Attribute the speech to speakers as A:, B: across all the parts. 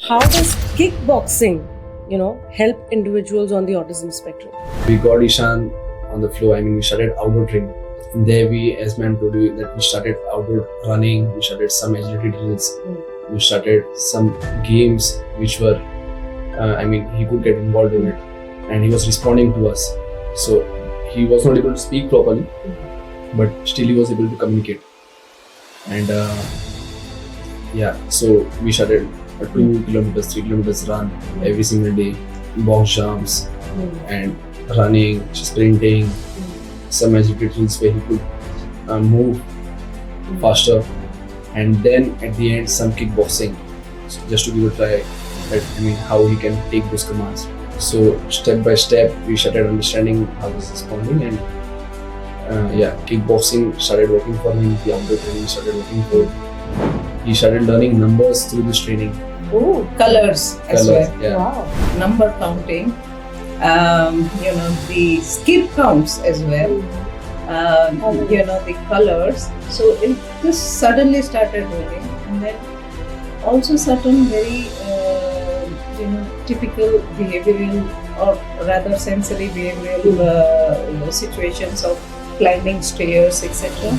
A: How does kickboxing, help individuals on the autism spectrum?
B: We got Eshan on the floor. We started outdoor training. And there as ma'am told you, that we started outdoor running, we started some agility drills, we started some games which were, he could get involved in it and he was responding to us. So he was not able to speak properly, but still he was able to communicate. And so we started a 2 kilometers, 3 kilometers run every single day, box jumps and running, sprinting, some agility drills where he could move faster, and then at the end some kickboxing, so just to give a try that how he can take those commands. So step by step we started understanding how he's responding, and kickboxing started working for him. The outdoor training started working for him. He started learning numbers through this training.
C: Oh, colors as well.
B: Yeah.
A: Wow.
C: Number counting, the skip counts as well. The colors. So it just suddenly started rolling, and then also certain very typical behavioral or rather sensory behavioral situations of climbing stairs, etc.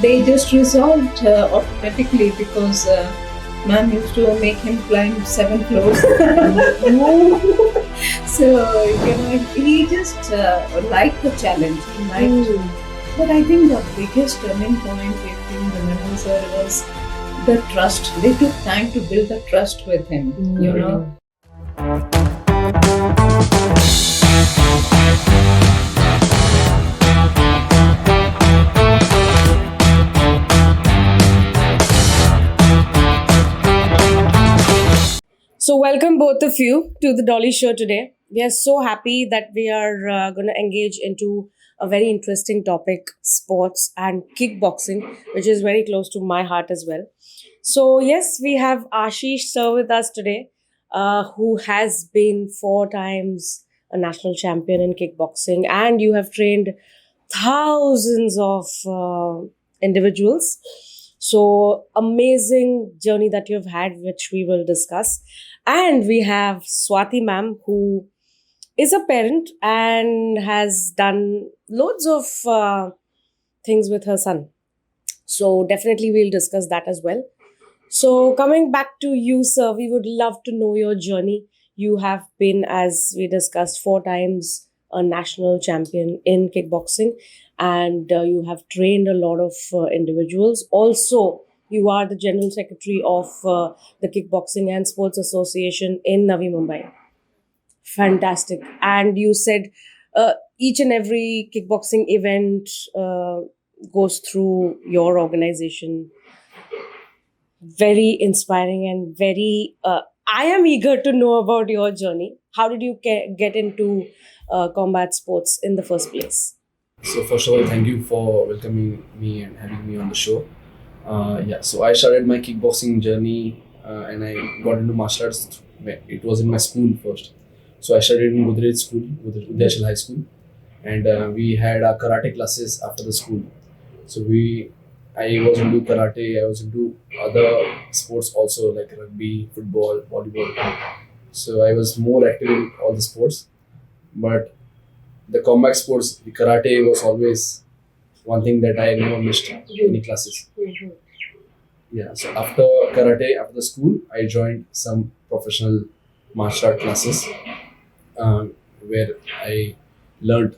C: They just resolved automatically because ma'am used to make him climb 7 floors. So he just liked the challenge. He liked. But I think the biggest turning point, if you remember, sir, was the trust. They took time to build the trust with him.
A: So welcome both of you to the Dolly Show today. We are so happy that we are going to engage into a very interesting topic, sports and kickboxing, which is very close to my heart as well. So yes, we have Ashish sir with us today, who has been 4 times a national champion in kickboxing, and you have trained thousands of individuals. So amazing journey that you've had, which we will discuss. And we have Swati Ma'am, who is a parent and has done loads of things with her son. So definitely we'll discuss that as well. So coming back to you, sir, we would love to know your journey. You have been, as we discussed, 4 times a national champion in kickboxing, and you have trained a lot of individuals. Also, you are the General Secretary of the Kickboxing and Sports Association in Navi Mumbai. Fantastic. And you said each and every kickboxing event goes through your organization. Very inspiring and very... I am eager to know about your journey. How did you get into combat sports in the first place?
B: So first of all, thank you for welcoming me and having me on the show. So I started my kickboxing journey and I got into martial arts. It was in my school first. So I studied in Godrej school, Godrej High School, and we had our karate classes after the school. So I was into karate, I was into other sports also like rugby, football, volleyball. So I was more active in all the sports. But the combat sports, the karate was always one thing that I never missed any classes. Yeah, so after karate, after the school, I joined some professional martial art classes where I learned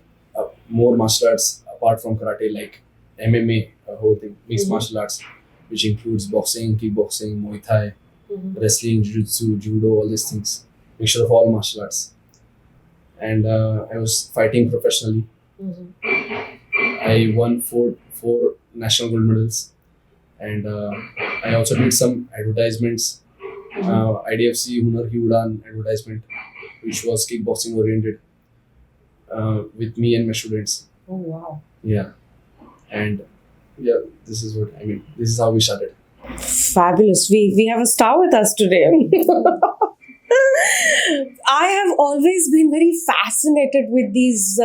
B: more martial arts apart from karate, like MMA, a whole thing, mixed martial arts, which includes boxing, kickboxing, Muay Thai, wrestling, jiu-jitsu, judo, all these things, mixture of all martial arts. And I was fighting professionally. I won four national gold medals, and I also did some advertisements. IDFC Hunar Ki Udan advertisement, which was kickboxing oriented, with me and my students.
A: Oh wow!
B: Yeah, and this is what This is how we started.
A: Fabulous. We have a star with us today. I have always been very fascinated with these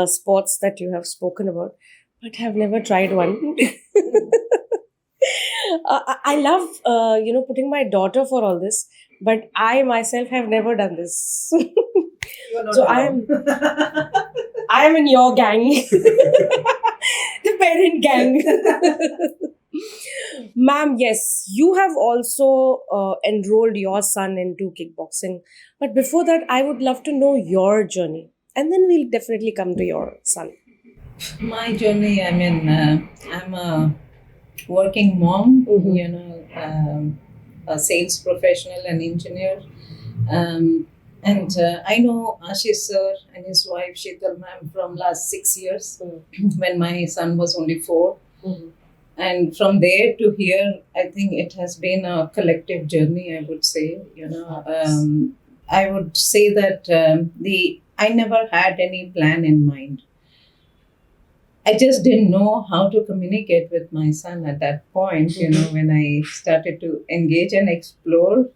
A: sports that you have spoken about, but have never tried one. I love, putting my daughter for all this, but I myself have never done this.
C: You're not
A: So
C: alone.
A: I am in your gang, the parent gang. Ma'am, yes, you have also enrolled your son into kickboxing. But before that, I would love to know your journey. And then we'll definitely come to your son.
C: My journey, I mean, I'm a working mom, a sales professional and engineer. And I know Ashish sir and his wife Sheetal Ma'am from last 6 years when my son was only 4.
A: Mhm.
C: And from there to here, I think it has been a collective journey, I would say. I would say that I never had any plan in mind. I just didn't know how to communicate with my son at that point, when I started to engage and explore,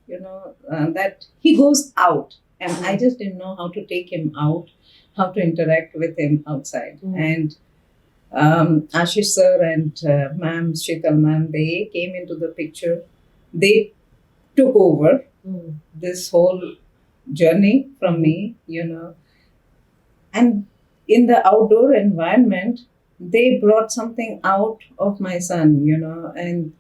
C: that he goes out. And I just didn't know how to take him out, how to interact with him outside. And Ashish sir and ma'am, Sheetal ma'am, they came into the picture. They took over this whole journey from me, and in the outdoor environment, they brought something out of my son, and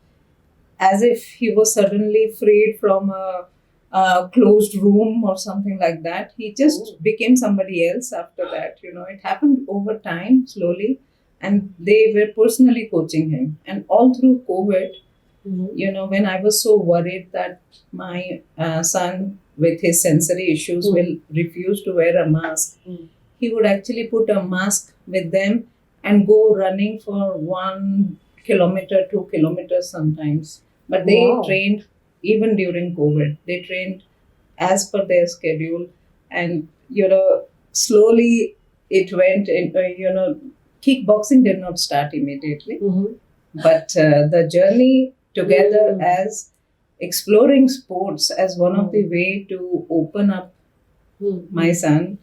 C: as if he was suddenly freed from a closed room or something like that. He just became somebody else after that. It happened over time, slowly, and they were personally coaching him. And all through COVID, when I was so worried that my son with his sensory issues will refuse to wear a mask, he would actually put a mask with them and go running for 1 kilometer, 2 kilometers sometimes. But they
A: Wow.
C: trained even during COVID. They trained as per their schedule, and slowly it went. Kickboxing did not start immediately, but the journey together as exploring sports as one of the way to open up my son,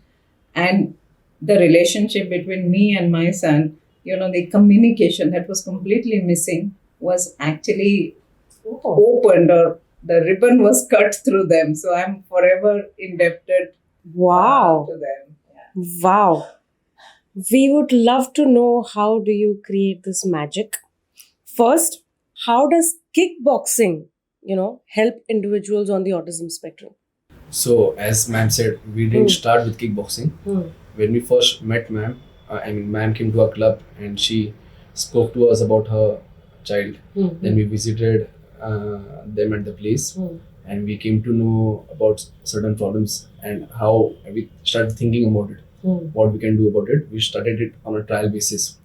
C: and the relationship between me and my son, the communication that was completely missing was actually opened, or the ribbon was cut through them. So I'm forever indebted
A: Wow.
C: to them. Yeah.
A: Wow. We would love to know, how do you create this magic? First, how does kickboxing, help individuals on the autism spectrum?
B: So, as ma'am said, we didn't start with kickboxing. When we first met ma'am, ma'am came to our club and she spoke to us about her child. Then we visited them at the place, and we came to know about certain problems and how we started thinking about it. What we can do about it. We started it on a trial basis.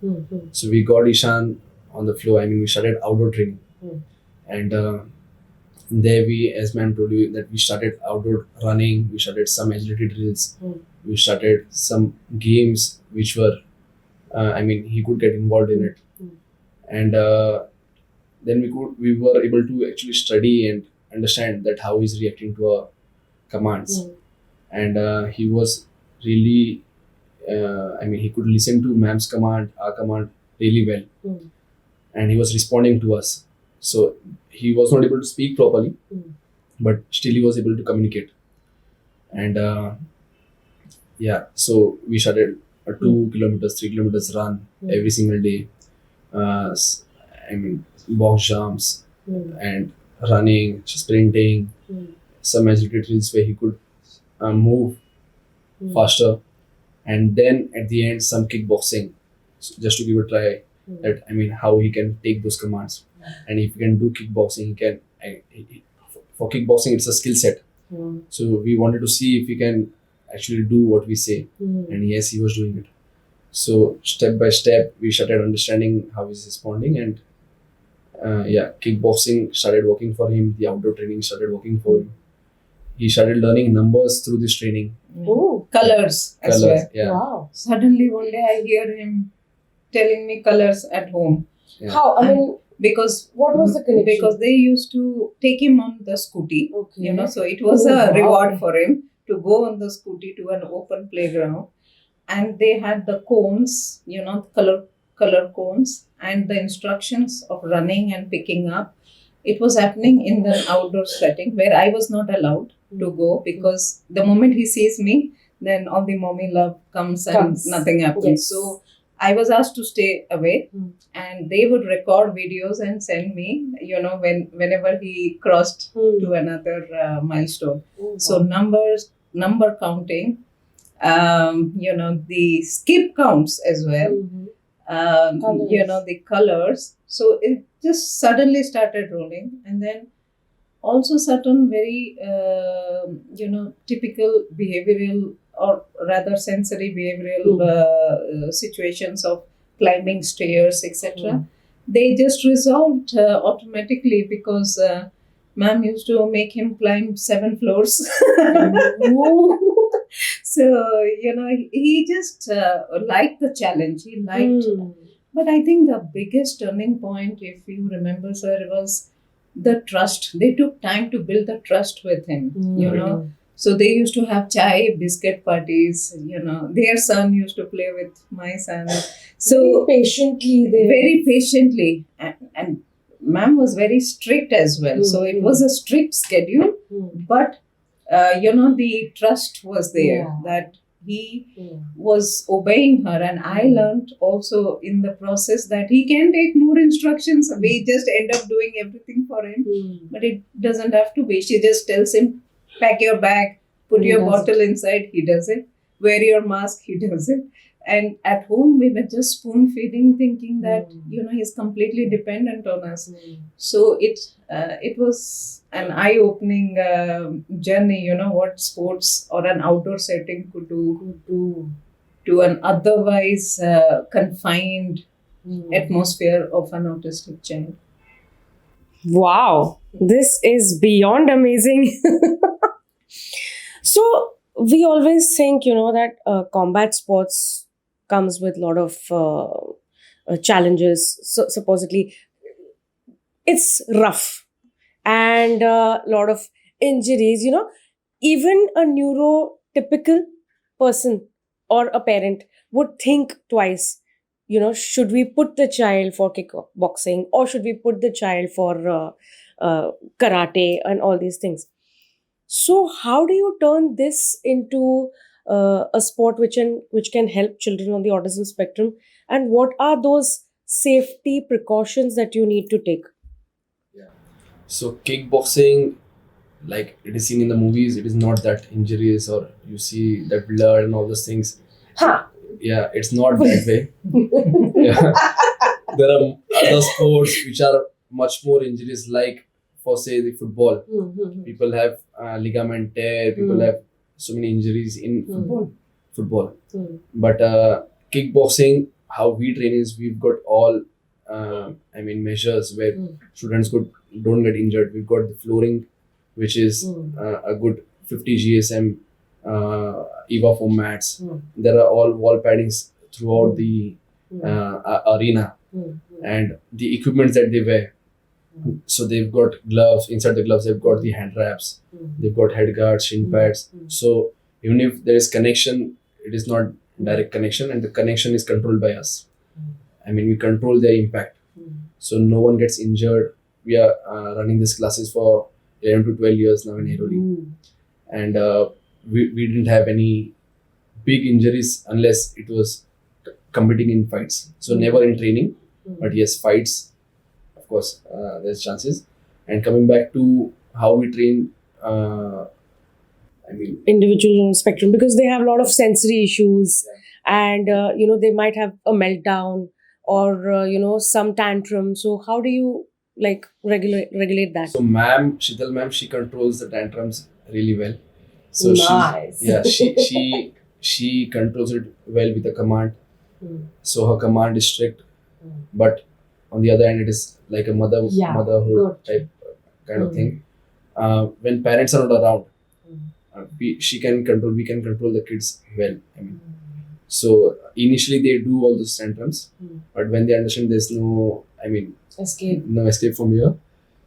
B: So we got Eshan on the floor. We started outdoor training, and there we, as ma'am told you, that we started outdoor running. We started some agility drills. We started some games which were, he could get involved in it, and then we were able to actually study and understand that how he's reacting to our commands, and he was really, he could listen to ma'am's command, our command really well, and he was responding to us. So he was not able to speak properly, but still he was able to communicate. And so we started a 2 kilometers, 3 kilometers run every single day. Box jumps and running, sprinting, some agility drills where he could move faster, and then at the end some kickboxing, just to give a try that how he can take those commands, and if he can do kickboxing, he can. For kickboxing, it's a skill set. So we wanted to see if he can actually do what we say, and yes, he was doing it. So step by step, we started understanding how he's responding, and kickboxing started working for him. The outdoor training started working for him. He started learning numbers through this training.
A: Oh,
C: Colors as well.
B: Yeah.
A: wow.
C: Suddenly one day I hear him telling me colors at home.
B: Yeah.
A: How?
C: Because
A: What was the connection?
C: Because they used to take him on the scooty,
A: Okay.
C: so it was
A: Oh,
C: a
A: wow.
C: reward for him to go on the scooty to an open playground, and they had the cones, color cones, and the instructions of running and picking up, it was happening in the outdoor setting where I was not allowed to go, because the moment he sees me, then all the mommy love comes and nothing happens.
A: Yes.
C: So I was asked to stay away,
A: Mm.
C: and they would record videos and send me, whenever he crossed to another milestone. So number counting, the skip counts as well, the colors. So it just suddenly started rolling, and then also certain very typical behavioral, or rather sensory behavioral situations of climbing stairs, etc. They just resolved automatically, because ma'am used to make him climb 7 floors. So he just liked the challenge, he liked. But I think the biggest turning point, if you remember, sir, was the trust. They took time to build the trust with him, So they used to have chai, biscuit parties, Their son used to play with my son. So very patiently. And ma'am was very strict as well. So it was a strict schedule, but, the trust was there, that he was obeying her. And I learned also in the process that he can take more instructions. We just end up doing everything for him, but it doesn't have to be. She just tells him, pack your bag, put your bottle inside, he does it. Wear your mask, he does it. And at home, we were just spoon feeding, thinking that, he's completely dependent on us. So it was an eye-opening journey, what sports or an outdoor setting could do to an otherwise confined atmosphere of an autistic child.
A: Wow, this is beyond amazing. So we always think, that combat sports comes with a lot of challenges. So supposedly, it's rough and a lot of injuries. Even a neurotypical person or a parent would think twice. Should we put the child for kickboxing, or should we put the child for karate and all these things? So how do you turn this into a sport which can help children on the autism spectrum? And what are those safety precautions that you need to take?
B: So kickboxing, like it is seen in the movies, it is not that injurious, or you see that blood and all those things.
A: Ha!
B: Yeah, it's not that way. Yeah. There are other sports which are much more injurious, like for say the football. People have ligament tear, people have so many injuries in football. But kickboxing, how we train is, we've got all measures where students don't get injured. We've got the flooring, which is a good 50 GSM EVA foam mats. There are all wall paddings throughout the arena, and the equipments that they wear. So they've got gloves. Inside the gloves, they've got the hand wraps. They've got head guards, shin pads. So even if there is connection, it is not direct connection, and the connection is controlled by us. We control their impact. So no one gets injured. We are running these classes for 11 to 12 years now in Airoli. And we didn't have any big injuries unless it was competing in fights. So never in training, but yes, fights, of course, there's chances. And coming back to how we train,
A: individuals on the spectrum, because they have a lot of sensory issues, and they might have a meltdown or some tantrum. So how do you regulate that?
B: So ma'am, Sheetal Ma'am, she controls the tantrums really well. So
A: nice.
B: she controls it well with a command. So her command is strict, but on the other hand, it is like a motherhood type kind of thing. When parents are not around, we can control the kids well. So initially they do all those tantrums, but when they understand there's no escape from here,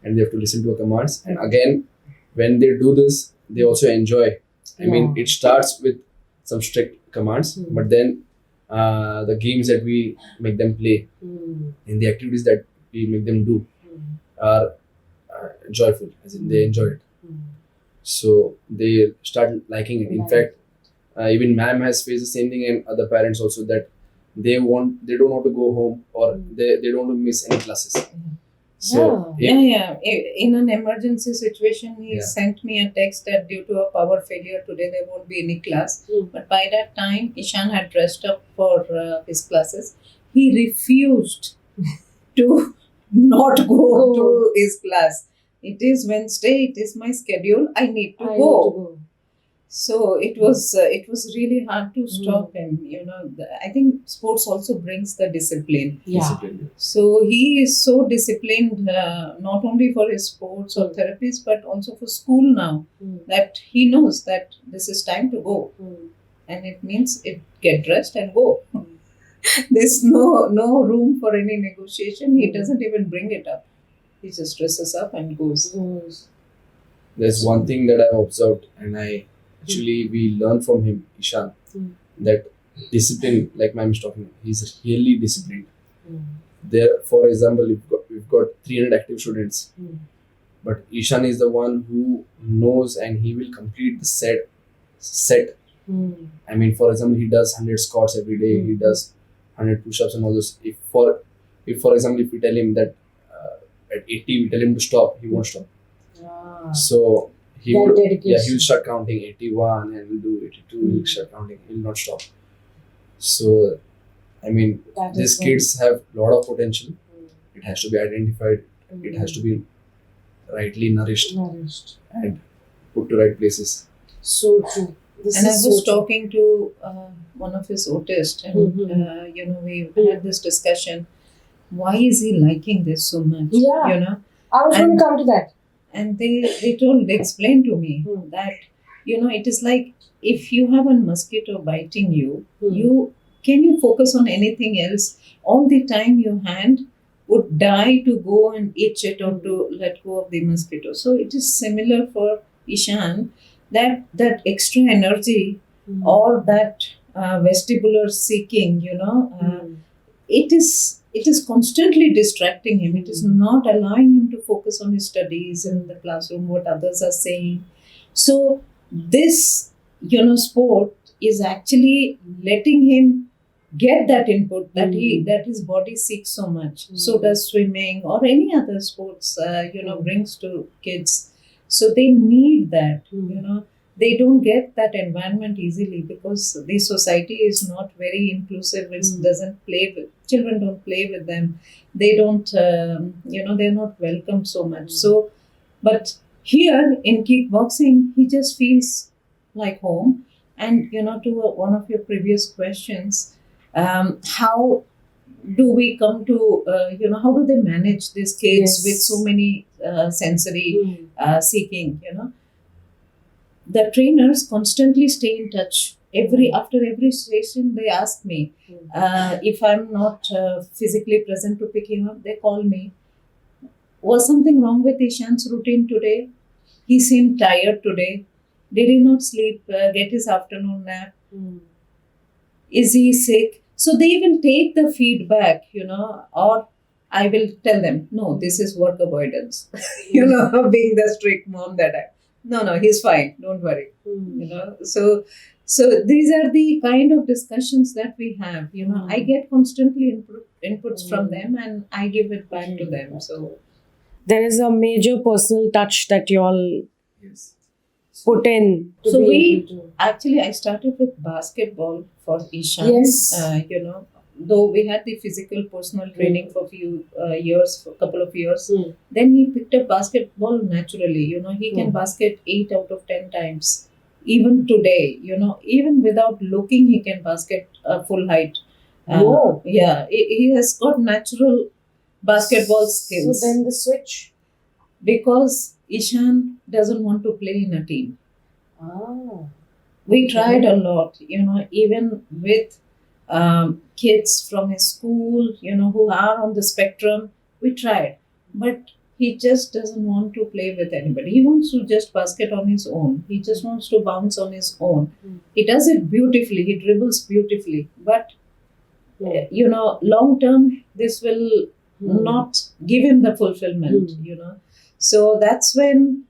B: and they have to listen to our commands. And again, when they do this, they also enjoy. It starts with some strict commands, but then the games that we make them play and the activities that we make them do are joyful, as in they enjoy it. So they start liking it. In fact, even ma'am has faced the same thing, and other parents also, that they don't want to go home, or they don't want to miss any classes. So
C: In an emergency situation, he
B: Yeah.
C: sent me a text that due to a power failure today there won't be any class. But by that time, Eshan had dressed up for his classes. He refused to not go to his class. It is Wednesday. It is my schedule. I need to go. So it was really hard to stop him. I think sports also brings the discipline.
B: discipline.
C: So he is so disciplined, not only for his sports or therapies, but also for school now, that he knows that this is time to go. And it means get dressed and go. There's no room for any negotiation. He doesn't even bring it up. He just dresses up and goes.
B: There's one thing that I've observed, and we learn from him, Eshan, that discipline, like ma'am is talking, he's really disciplined. There, for example, we've got 300 active students, but Eshan is the one who knows, and he will complete the set. I mean, for example, he does 100 squats every day. He does 100 push-ups and all those. If for example, if we tell him that at 80 we tell him to stop, he won't stop. So he will start counting 81 and will do 82. He'll start counting. He'll not stop. So I mean, these kids have a lot of potential. It has to be identified. It has to be rightly nourished and put to right places.
A: So true.
C: I was talking to one of his autists, and we had this discussion. Why is he liking this so much?
A: Yeah. I was going to come to that.
C: And they explained to me that it is like, if you have a mosquito biting you, can you focus on anything else? All the time your hand would die to go and itch it or to let go of the mosquito. So it is similar for Eshan, that extra energy or that vestibular seeking, it is constantly distracting him. It is not allowing him to focus on his studies in the classroom, what others are saying. So this, sport is actually letting him get that input that his body seeks so much. So does swimming or any other sports, brings to kids. So they need that, They don't get that environment easily because the society is not very inclusive. It doesn't play with children. Don't play with them. They don't, they're not welcome so much. So, but here in kickboxing, he just feels like home. And to one of your previous questions, how do we come to, how do they manage these kids with so many sensory seeking, The trainers constantly stay in touch. After every session, they ask me if I'm not physically present to pick him up. They call me. Was something wrong with Eshan's routine today? He seemed tired today. Did he not sleep? Get his afternoon nap? Is he sick? So they will take the feedback, or I will tell them, no, this is work avoidance. Being the strict mom that I. No, he's fine. Don't worry. So these are the kind of discussions that we have. I get constantly inputs from them, and I give it back to them. So
A: there is a major personal touch that you all put in.
C: So I started with basketball for Eshan.
A: Yes.
C: Though we had the physical personal training for a couple of years, then he picked up basketball naturally. He can basket 8 out of 10 times. Even today, even without looking, he can basket full height. Yeah, he has got natural basketball skills.
A: So then the switch?
C: Because Eshan doesn't want to play in a team. We tried a lot, even with kids from his school, who are on the spectrum. We tried, but he just doesn't want to play with anybody. He wants to just basket on his own. He just wants to bounce on his own. He does it beautifully. He dribbles beautifully. But, long term, this will not give him the fulfillment, So that's when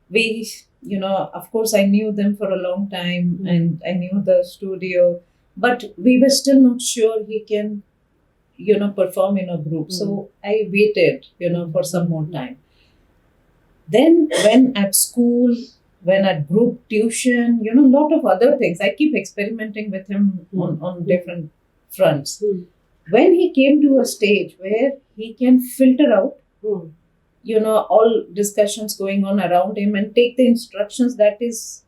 C: we, of course, I knew them for a long time and I knew the studio, but we were still not sure he can, perform in a group. So I waited, for some more time. Then when at school, when at group tuition, a lot of other things, I keep experimenting with him on different fronts. When he came to a stage where he can filter out, all discussions going on around him and take the instructions that is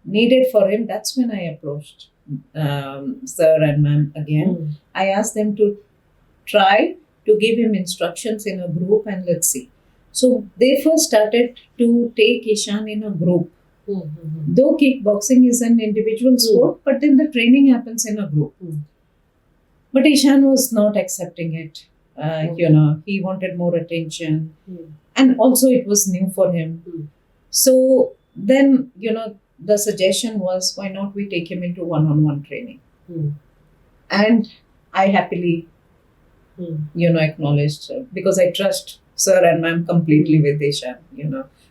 C: needed for him, that's when I approached Sir and Ma'am again. I asked them to try to give him instructions in a group and let's see. So they first started to take Eshan in a group. Though kickboxing is an individual sport, but then the training happens in a group. But Eshan was not accepting it. He wanted more attention. And also it was new for him. So then, the suggestion was, why not we take him into one-on-one training? And I happily, acknowledged, because I trust Sir and Ma'am completely with Eshan.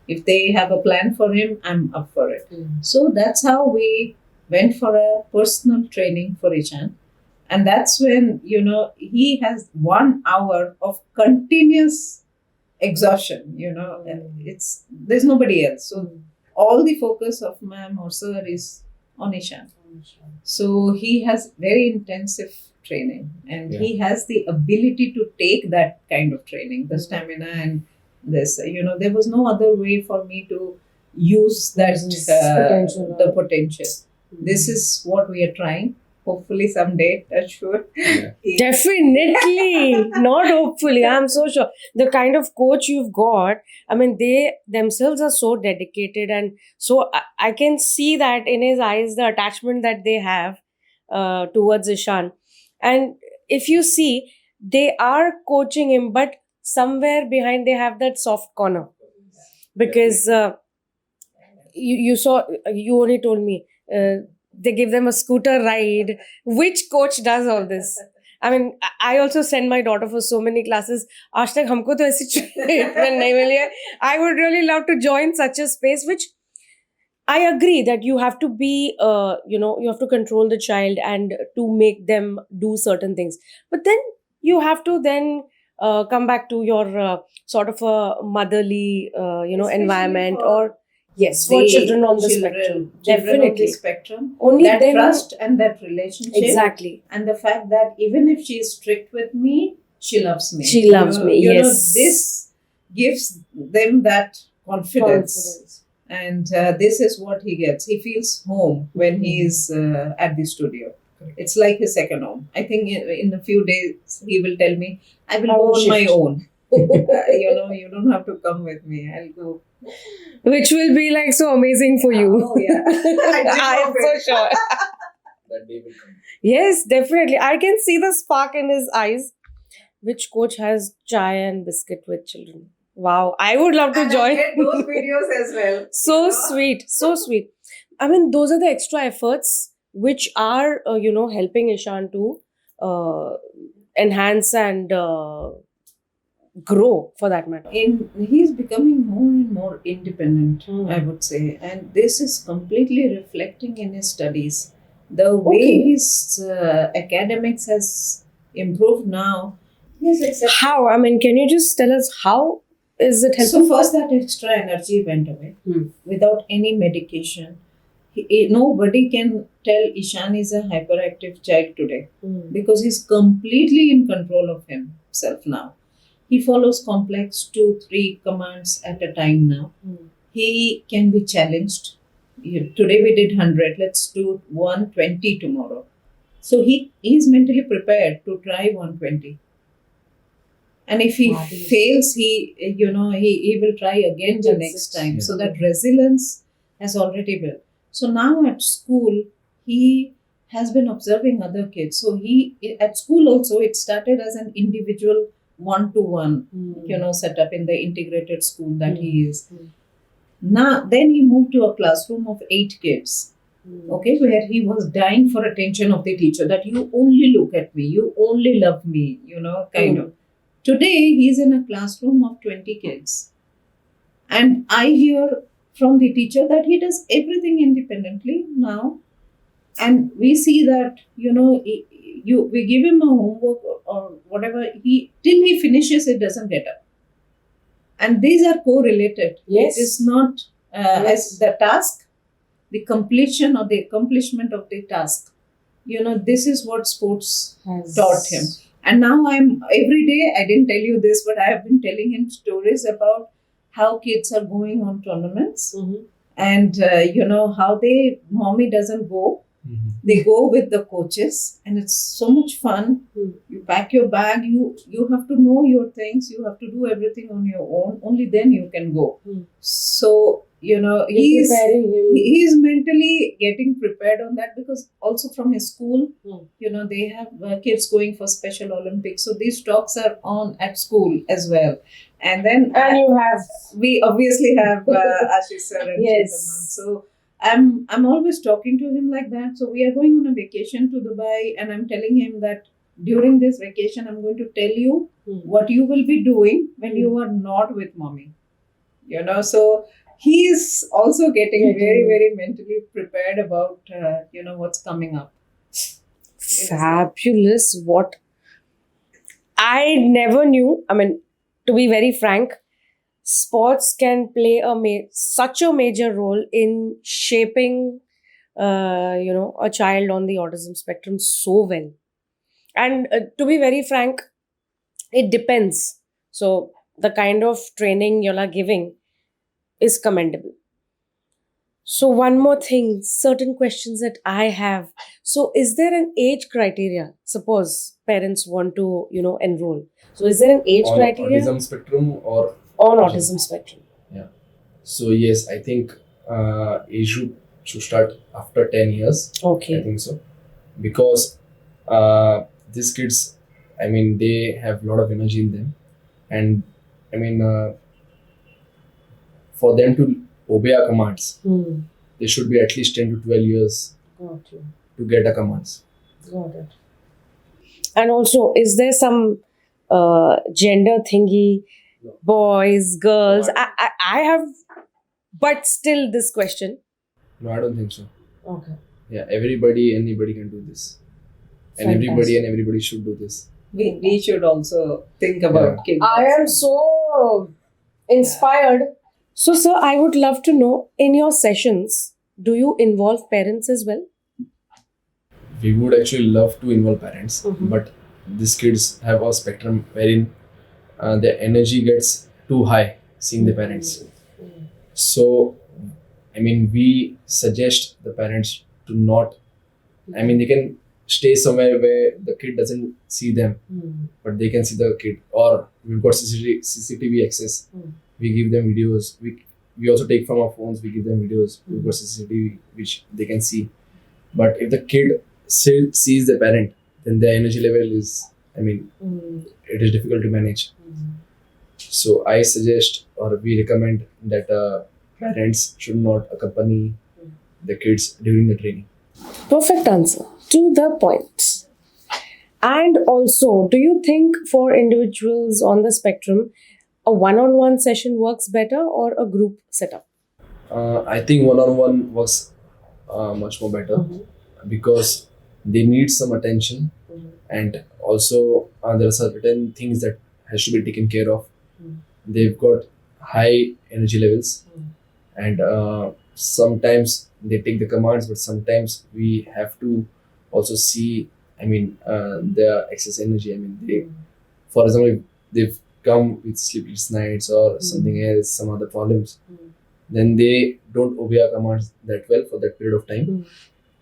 C: If they have a plan for him, I'm up for it. So that's how we went for a personal training for Eshan. And that's when, he has 1 hour of continuous exhaustion, there's nobody else. So all the focus of Ma'am or Sir is on Eshan. So he has very intensive training and he has the ability to take that kind of training, the stamina and this, there was no other way for me to use that, the potential. This is what we are trying. Hopefully someday, touch wood.
A: Definitely. Not hopefully. I'm so sure. The kind of coach you've got, I mean, they themselves are so dedicated. And so I can see that in his eyes, the attachment that they have towards Eshan. And if you see, they are coaching him, but somewhere behind they have that soft corner. Because you only told me, they give them a scooter ride. Which coach does all this? I mean, I also send my daughter for so many classes. Aaj tak humko to aisi treatment nahi mili hai. I would really love to join such a space, which I agree that you have to be, you have to control the child and to make them do certain things. But then you have to then come back to your sort of a motherly, environment or... Yes, for children on the spectrum.
C: Definitely. On the spectrum.
A: Only
C: that
A: then,
C: trust and that relationship.
A: Exactly.
C: And the fact that even if she is strict with me, she loves me.
A: She loves me, yes.
C: This gives them that confidence. And this is what he gets. He feels home when he is at the studio. It's like his second home. I think in a few days he will tell me, I will go on my own. You don't have to come with me. I'll go.
A: Which will be like so amazing for you.
C: Oh, yeah.
A: I'm so sure.
B: That day will come.
A: Yes, definitely. I can see the spark in his eyes. Which coach has chai and biscuit with children? Wow, I would love to join.
C: I get those videos as well.
A: So sweet, so sweet. I mean, those are the extra efforts which are, helping Eshan to enhance and grow, for that matter.
C: He's becoming more and more independent, I would say. And this is completely reflecting in his studies. The way his academics has improved now. Yes,
A: how? I mean, can you just tell us how is it helping?
C: So first that extra energy went away without any medication. Nobody can tell Eshan is a hyperactive child today because he's completely in control of himself now. He follows complex 2-3 commands at a time now. He can be challenged. Today we did 100. Let's do 120 tomorrow. So he's mentally prepared to try 120. And if he fails, he will try again the next time. Yeah. So that resilience has already built. So now at school, he has been observing other kids. So at school also, it started as an individual one-to-one, set up in the integrated school that he is. Now, then he moved to a classroom of 8 kids, where he was dying for attention of the teacher, that you only look at me, you only love me, kind of. Today, he's in a classroom of 20 kids And I hear from the teacher that he does everything independently now, and we see that we give him a homework or whatever, he till he finishes it doesn't get up, and these are correlated.
A: Yes.
C: It is not
A: Yes.
C: as the task, the completion or the accomplishment of the task. This is what sports taught him. And now I'm every day, I didn't tell you this, but I have been telling him stories about how kids are going on tournaments,
A: Mhm.
C: and how mommy doesn't go.
B: Mhm.
C: They go with the coaches, and it's so much fun.
A: Hmm.
C: You pack your bag, you have to know your things, you have to do everything on your own, only then you can go.
A: Hmm.
C: So
A: You're
C: he's
A: preparing him.
C: he's mentally getting prepared on that, because also from his school,
A: Hmm.
C: they have kids going for Special Olympics, so these talks are on at school as well. And then
A: And you have.
C: we obviously have Ashish sir and
A: Yes.
C: Sheetal Ma'am. So I'm always talking to him like that. So we are going on a vacation to Dubai, and I'm telling him that during this vacation I'm going to tell you
A: Hmm.
C: what you will be doing when you are not with mommy. So he's also getting very, very mentally prepared about what's coming up.
A: Fabulous. What I never knew. I mean, to be very frank, sports can play such a major role in shaping, a child on the autism spectrum so well. And to be very frank, it depends. So the kind of training you are giving is commendable. So one more thing, certain questions that I have. So is there an age criteria? Suppose parents want to, enroll. So is there an age
B: On
A: criteria
B: autism spectrum or
A: on autism spectrum?
B: so yes, I think age should start after 10 years. I
A: Okay.
B: think so, because these kids, I mean, they have a lot of energy in them, and I mean, for them to obey our commands,
A: Hmm.
B: they should be at least 10 to 12 years
A: Got you.
B: to get our commands.
A: Got it. And also, is there some gender thingy,
B: No.
A: boys, girls?
B: No,
A: I have, but still this question.
B: No, I don't think so.
A: Okay.
B: Yeah, anybody can do this, and everybody should do this.
C: We should also think about kids.
A: I am so inspired. So, sir, I would love to know, in your sessions, do you involve parents as well?
B: We would actually love to involve parents,
A: Mhm.
B: but these kids have a spectrum wherein their energy gets too high seeing the parents. So, I mean, we suggest the parents to not, I mean, they can stay somewhere where the kid doesn't see them, but they can see the kid. Or we've got CCTV access. We give them videos. We also take from our phones, we give them videos. We've got CCTV which they can see. But if the kid still sees the parent, then their energy level is, I mean, it is difficult to manage. So I suggest, or we recommend that parents should not accompany the kids during the training.
A: Perfect answer. To the point. And also, do you think for individuals on the spectrum, a one-on-one session works better or a group setup?
B: I think one-on-one works much more better because they need some attention, and also there are certain things that has to be taken care of. They've got high energy levels, and sometimes they take the commands, but sometimes we have to also see, I mean, their excess energy. I mean, they, for example, if they've come with sleepless nights or something else, some other problems, then they don't obey our commands that well for that period of time.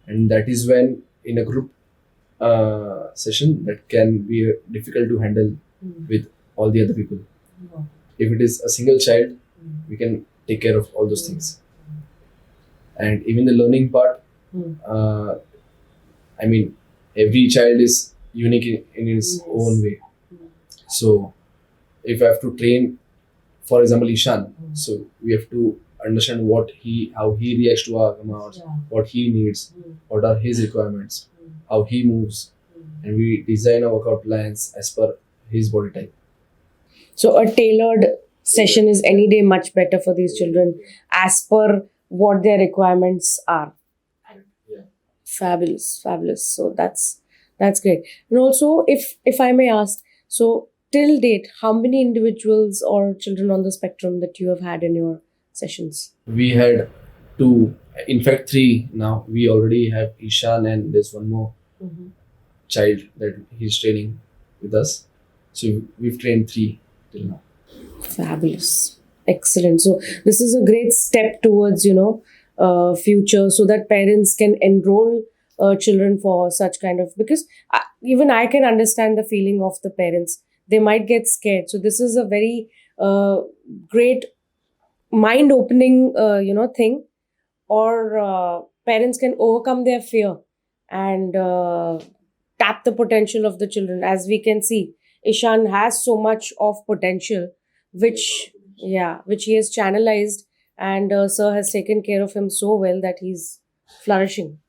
B: And that is when in a group session that can be difficult to handle with all the other people. If it is a single child, we can take care of all those things. And even the learning part, I mean, every child is unique in its own way. So if I have to train, for example, Eshan, so we have to understand how he reacts to our commands, what he needs, what are his requirements, how he moves, and we design our workout plans as per his body type.
A: So a tailored session is any day much better for these children as per what their requirements are.
B: Yeah.
A: Fabulous, fabulous. So that's great. And also, if I may ask, so till date, how many individuals or children on the spectrum that you have had in your sessions?
B: We had 2, in fact 3 now. We already have Eshan and there's one more child that he's training with us. So we've trained 3 till now.
A: Fabulous, excellent. So this is a great step towards future, so that parents can enroll children for such kind of, because even I can understand the feeling of the parents. They might get scared. So this is a very great mind opening thing, or parents can overcome their fear and tap the potential of the children. As we can see, Eshan has so much of potential, which he has channelized, and sir has taken care of him so well that he's flourishing.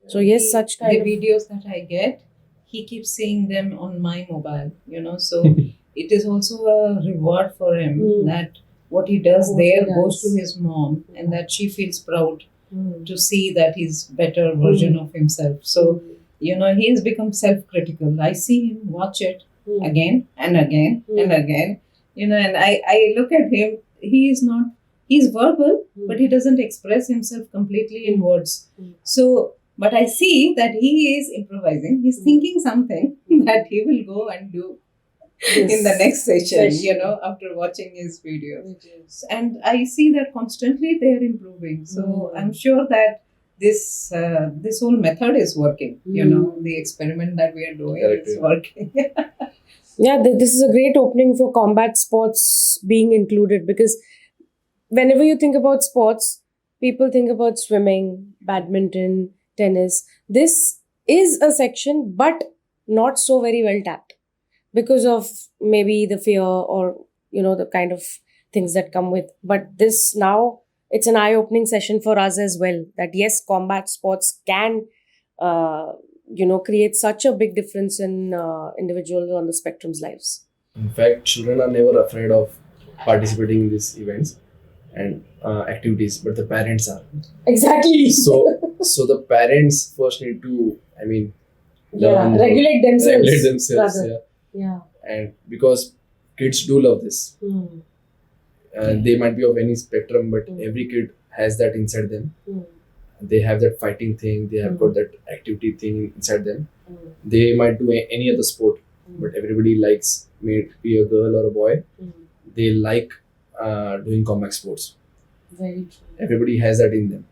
A: So yes, such
C: The
A: kind of
C: videos that I get, he keeps seeing them on my mobile, so it is also a reward for him that what he does
A: What he
C: there
A: does.
C: goes to his mom, and that she feels proud to see that he's better version of himself. So he has become self-critical. I see him watch it again and again and again, and I look at him. He's verbal, but he doesn't express himself completely in words. So, but I see that he is improvising. He's thinking something that he will go and do in the next session, after watching his videos. And I see that constantly they're improving. So I'm sure that this whole method is working. The experiment that we are doing is working.
A: Yeah, this is a great opening for combat sports being included, because whenever you think about sports, people think about swimming, badminton, tennis. This is a section, but not so very well tapped because of maybe the fear or the kind of things that come with. But this now, it's an eye-opening session for us as well, that yes, combat sports can create such a big difference in individuals on the spectrum's lives.
B: In fact, children are never afraid of participating in these events and activities, but the parents are.
A: Exactly.
B: So the parents first need to, learn how-
A: regulate themselves.
B: Regulate themselves,
A: rather.
B: yeah. And because kids do love this. They might be of any spectrum, but every kid has that inside them. They have that fighting thing, they have got that activity thing inside them. They might do any other sport, but everybody likes, may it be a girl or a boy, they like doing combat sports.
A: Very true.
B: Everybody has that in them.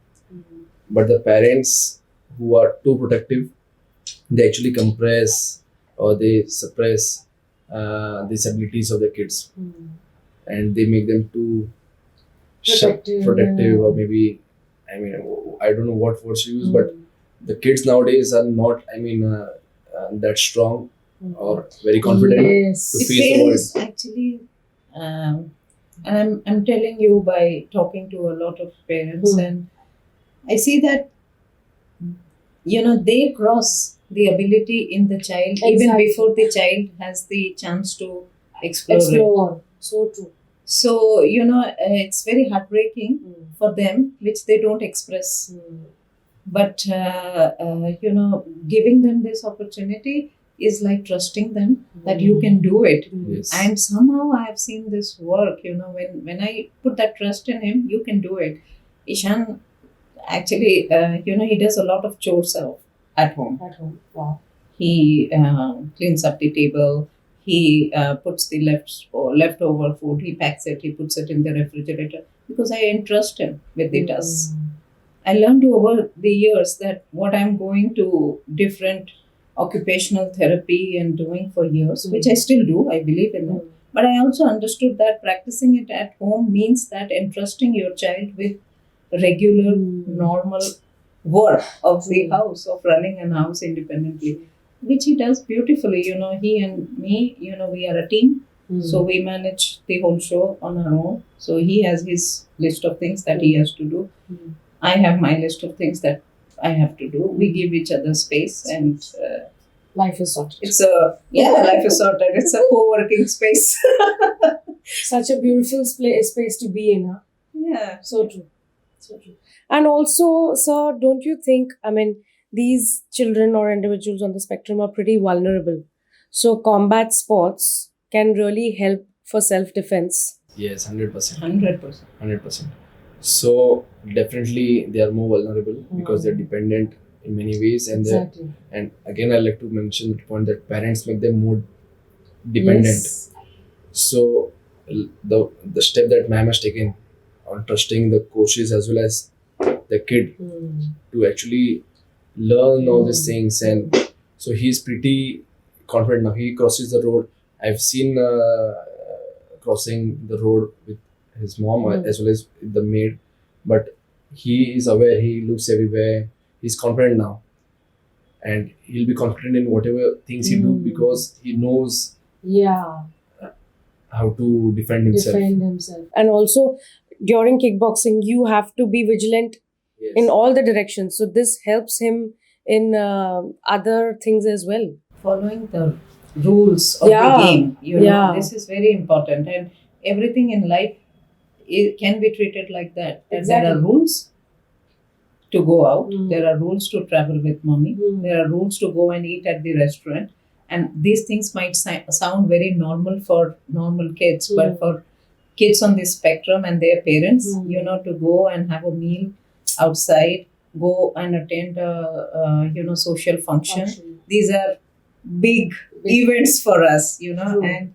B: But the parents who are too protective, they actually compress or they suppress these abilities of the kids, and they make them too protective, or maybe, I don't know what words to use, but the kids nowadays are not, that strong or very confident
A: Yes.
B: to
C: The
B: face the world.
C: parents actually, and I'm telling you by talking to a lot of parents, and I see that they cross the ability in the child even
A: Exactly.
C: before the child has the chance to explore it.
A: Explore. So true.
C: So it's very heartbreaking for them, which they don't express. But giving them this opportunity is like trusting them that you can do it.
B: Yes.
C: And somehow I have seen this work, when I put that trust in him, you can do it. Eshan, actually, he does a lot of chores at home.
A: At home. Wow.
C: He cleans up the table. He puts the leftover food, he packs it, he puts it in the refrigerator, because I entrust him with the tasks. I learned over the years that what I'm going to different occupational therapy and doing for years, which I still do, I believe in it. But I also understood that practicing it at home means that entrusting your child with regular, normal work of the house, of running an house independently, which he does beautifully. He and me, we are a team. So we manage the whole show on our own. So he has his list of things that he has to do. I have my list of things that I have to do. We give each other space, and
A: Life is sorted.
C: It's a life is sorted. It's a co-working space.
A: Such a beautiful space to be in, huh?
C: Yeah.
A: So true. So true. And also, sir, don't you think, I mean, these children or individuals on the spectrum are pretty vulnerable. So combat sports can really help for self-defense.
B: Yes, 100%.
C: 100%.
B: 100%. So definitely they are more vulnerable because they're dependent in many ways, and
A: Exactly.
B: and again I like to mention the point that parents make them more dependent.
A: Yes.
B: So the step that ma'am has taken on trusting the coaches as well as the kid to actually learn all these things, and so he's pretty confident now. He crosses the road. I've seen crossing the road with his mom as well as the maid, but he is aware. He looks everywhere. He's confident now, and he'll be confident in whatever things he do because he knows
A: Yeah.
B: how to defend himself.
A: And also, during kickboxing, you have to be vigilant
B: Yes.
A: in all the directions. So this helps him in other things as well.
C: Following the rules of
A: Yeah.
C: the game,
A: Yeah.
C: this is very important, and everything in life can be treated like that. That there are
A: Exactly.
C: rules to go out,
A: Mm.
C: there are rules to travel with mommy,
A: Mm.
C: there are rules to go and eat at the restaurant, and these things might sound very normal for normal kids, but for kids on this spectrum and their parents, to go and have a meal outside, go and attend a social function. These are big events for us,
A: True.
C: and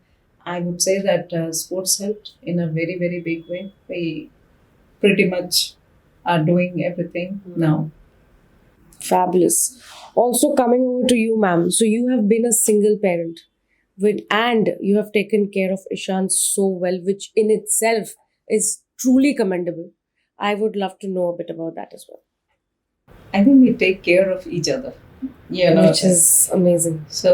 C: I would say that sports helped in a very, very big way. We pretty much are doing everything now.
A: Fabulous. Also, coming over to you, ma'am. So you have been a single parent, and you have taken care of Eshan so well, which in itself is truly commendable. I would love to know a bit about that as well.
C: I think we take care of each other,
A: Which is amazing.
C: So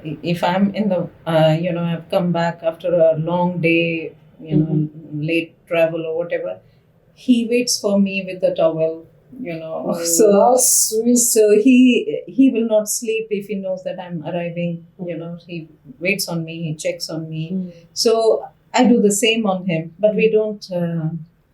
C: if I'm in the, I've come back after a long day, late travel or whatever, he waits for me with the towel, So he will not sleep if he knows that I'm arriving. He waits on me, he checks on me. So I do the same on him, but we don't,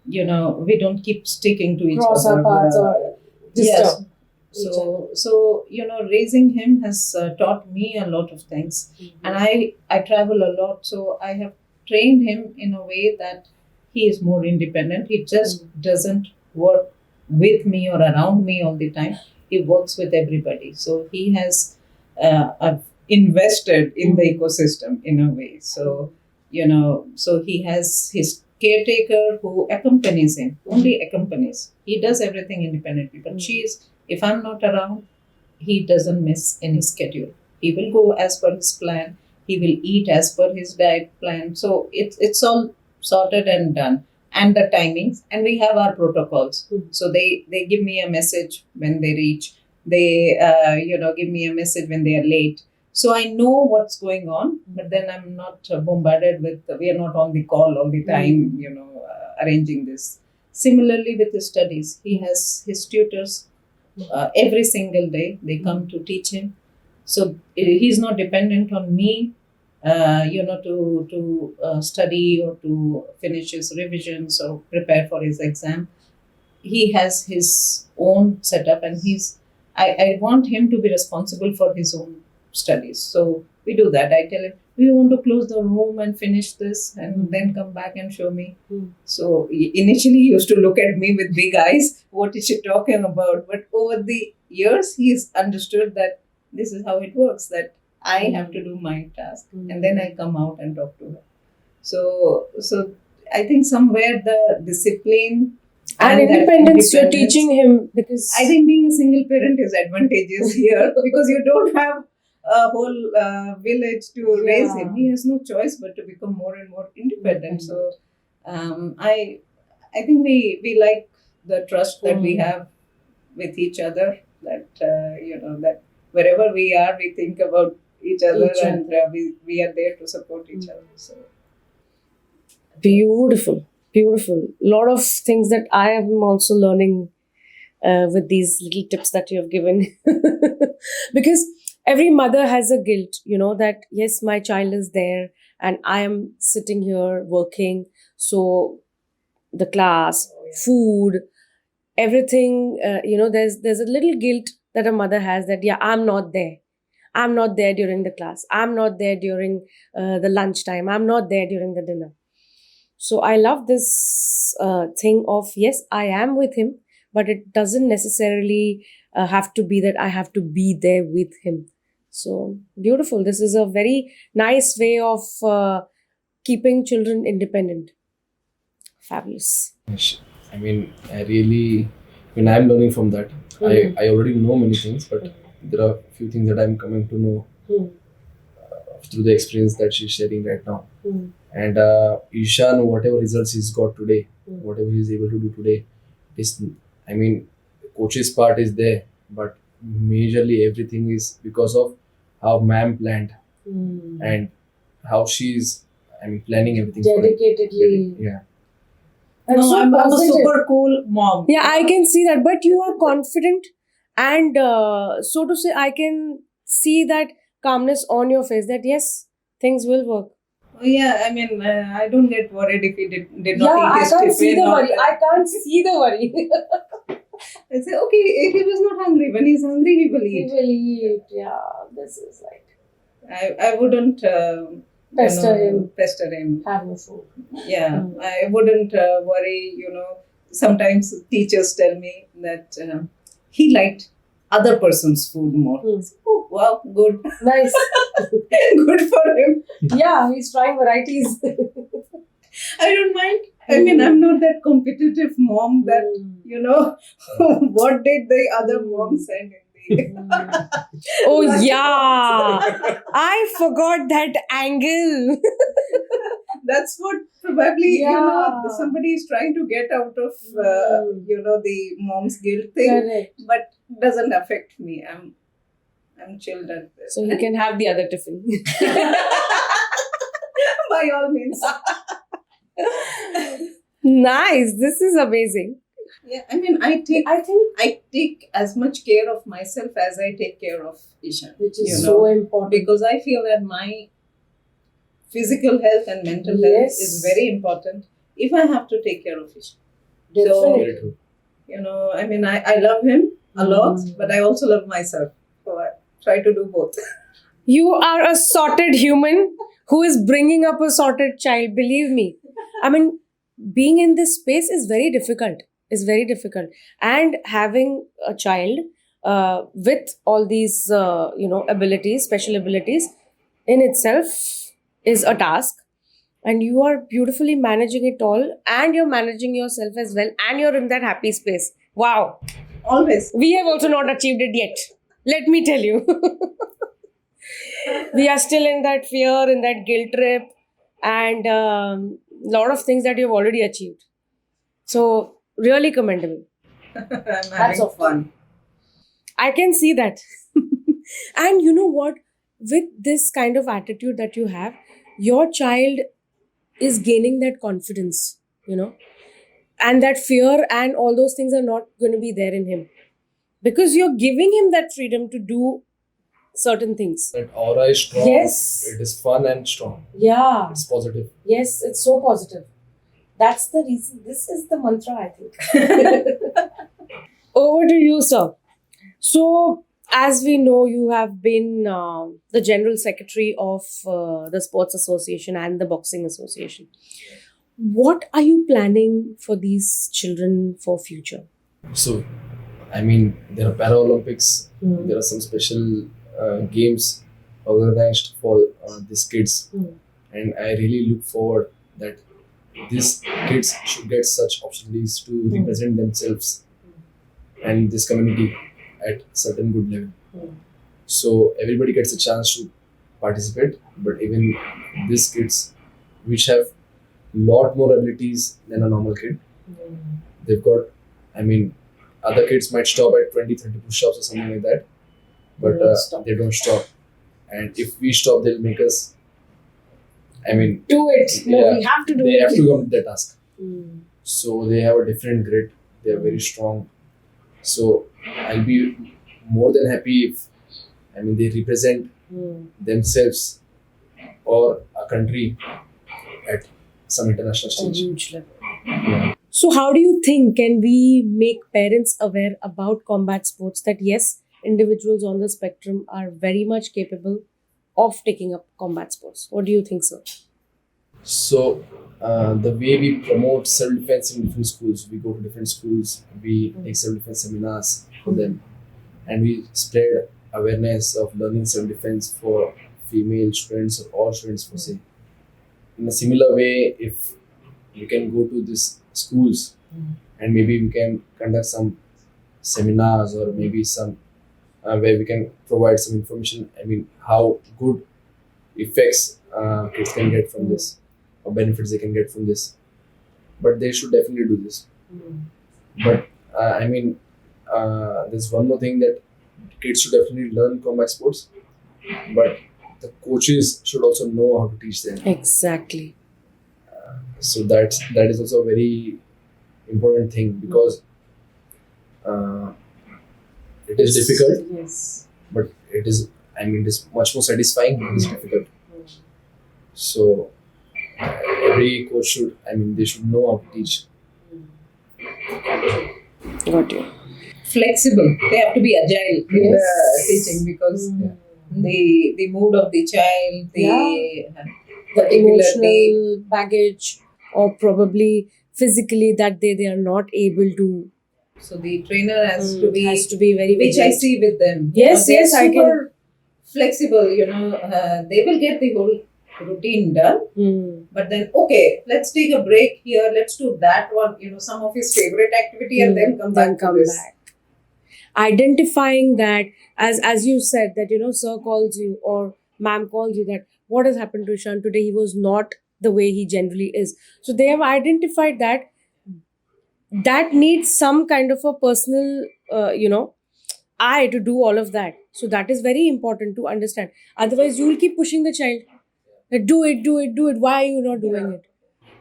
C: we don't keep sticking to each
A: Cross
C: other.
A: our paths or
C: Yes.
A: disturb.
C: So raising him has taught me a lot of things, and I travel a lot, so I have trained him in a way that he is more independent. He just doesn't work with me or around me all the time. He works with everybody, so he has invested in the ecosystem in a way. So so he has his caretaker who accompanies him, only accompanies. He does everything independently, but if I'm not around, he doesn't miss any schedule. He will go as per his plan. He will eat as per his diet plan. So it's all sorted and done, and the timings, and we have our protocols. So they give me a message when they reach. They give me a message when they are late. So I know what's going on, but then I'm not bombarded with. We are not on the call all the time. Arranging this. Similarly with his studies, he has his tutors. Every single day they come to teach him, so he's not dependent on me to study or to finish his revisions or prepare for his exam. He has his own setup, and I want him to be responsible for his own studies. So we do that. I tell him, do you want to close the room and finish this and then come back and show me? So initially he used to look at me with big eyes. What is she talking about? But over the years, he's understood that this is how it works, that I have to do my task and then I come out and talk to her. So I think somewhere the discipline
A: and independence you're teaching him, because
C: I think being a single parent is advantageous here because you don't have a whole village to raise him. He has no choice but to become more and more independent. So I think we like the trust that we have with each other, that that wherever we are, we think about each other and we are there to support each other. So
A: beautiful. Lot of things that I am also learning with these little tips that you have given. Because every mother has a guilt, that yes, my child is there and I am sitting here working. So the class, food, everything, there's a little guilt that a mother has, that yeah, I'm not there during the class, I'm not there during the lunchtime, I'm not there during the dinner. So I love this thing of, yes, I am with him, but it doesn't necessarily have to be that I have to be there with him. So beautiful. This is a very nice way of keeping children independent. Fabulous.
B: Yes. I mean, I'm learning from that. I already know many things, but there are a few things that I'm coming to know through the experience that she's sharing right now. And Eshan, whatever results he's got today, whatever he's able to do today, is, I mean, coach's part is there, but majorly everything is because of how ma'am planned and how she's, planning everything for him.
A: Dedicatedly.
B: Yeah.
A: And
C: No,
A: so
C: I'm a
A: positive.
C: super cool mom.
A: Yeah, I can see that. But you are confident, and so to say, I can see that calmness on your face, that yes, things will work.
C: Yeah, I mean, I don't get worried if he did not
A: Yeah,
C: eat
A: I
C: his
A: can't see
C: tiffin
A: the
C: or-
A: worry. I can't see the worry.
C: I say, okay, he was not hungry. When he's hungry, he will
A: He
C: eat.
A: will eat. Yeah, this is like
C: I wouldn't pester him.
A: have no food.
C: Yeah, I wouldn't worry. Sometimes teachers tell me that he liked other person's food more. Oh, wow, good.
A: Nice.
C: Good for him.
A: Yeah, he's trying varieties.
C: I don't mind. I mean, I'm not that competitive mom that, what did the other mom send in the...
A: Oh yeah, I forgot that angle.
C: That's what probably,
A: Yeah.
C: somebody is trying to get out of, the mom's guilt thing.
A: Correct.
C: But doesn't affect me. I'm chilled at this.
A: So he can have the other tiffin.
C: By all means.
A: Nice. This is amazing.
C: Yeah, I mean, I
A: think
C: take as much care of myself as I take care of Eshan.
A: which is so important.
C: Because I feel that my physical health and mental health
A: Yes.
C: is very important if I have to take care of Eshan.
A: Definitely.
B: Very true.
C: I love him a lot,
A: Mm.
C: but I also love myself. So I try to do both.
A: You are a sorted human who is bringing up a sorted child. Believe me. I mean, being in this space is very difficult. It's very difficult. And having a child with all these, abilities, special abilities, in itself is a task. And you are beautifully managing it all. And you're managing yourself as well. And you're in that happy space. Wow.
C: Always.
A: We have also not achieved it yet. Let me tell you. We are still in that fear, in that guilt trip, and lot of things that you've already achieved. So, really commendable.
C: I'm having
A: all.
C: fun.
A: I can see that. And you know what? With this kind of attitude that you have, your child is gaining that confidence, and that fear and all those things are not going to be there in him. Because you're giving him that freedom to do certain things.
B: That aura is strong.
A: Yes.
B: It is fun and strong.
A: Yeah.
B: It's positive.
A: Yes, it's so positive. That's the reason. This is the mantra, I think. Over to you, sir. So, as we know, you have been the General Secretary of the Sports Association and the Boxing Association. What are you planning for these children for future?
B: So, there are Paralympics.
A: Mm.
B: There are some special games organized for these kids. And I really look forward that these kids should get such opportunities to represent themselves and this community at certain good level. So everybody gets a chance to participate, but even these kids which have lot more abilities than a normal kid, they've got, other kids might stop at 20-30 push-ups or something like that, but they don't stop. And if we stop, they'll make us,
A: Do it. No,
B: Yeah,
A: we have to do
B: they
A: it.
B: have to complete the task.
A: Mm.
B: So they have a different grit. They are very strong. So I'll be more than happy if I mean, they represent themselves or a country at some international
A: A
B: stage.
A: huge level.
B: Yeah.
A: So, how do you think can we make parents aware about combat sports that yes, individuals on the spectrum are very much capable of taking up combat sports? What do you think, sir?
B: So, the way we promote self-defense in different schools, we go to different schools, we take self-defense seminars for them, and we spread awareness of learning self-defense for female students or all students for say. In a similar way, if we can go to these schools and maybe we can conduct some seminars or maybe some where we can provide some information. I mean, how good effects kids can get from this or benefits they can get from this. But they should definitely do this. But I mean, there's one more thing that kids should definitely learn combat sports, but the coaches should also know how to teach them.
A: Exactly.
B: So that is also a very important thing because uh, it is difficult,
A: Yes.
B: but it is, I mean, it is much more satisfying when it is difficult. So every coach should, I mean, they should know how to teach.
A: Got you.
C: Flexible. They have to be agile in the teaching because the mood of the child, the
A: The
C: particularly
A: emotional baggage, or probably physically that they are not able to.
C: so the trainer has to be
A: very
C: which I
A: vigilant.
C: see with them.
A: Yes,
C: they're
A: yes, I can.
C: super flexible. They will get the whole routine done. But then, okay, let's take a break here. Let's do that one. Some of his favorite activity, and then come back to this.
A: Identifying that, as you said, that sir calls you or ma'am calls you that what has happened to Eshan today, he was not the way he generally is. So they have identified that needs some kind of a personal eye to do all of that. So that is very important to understand. Otherwise you will keep pushing the child, do it, why are you not doing it?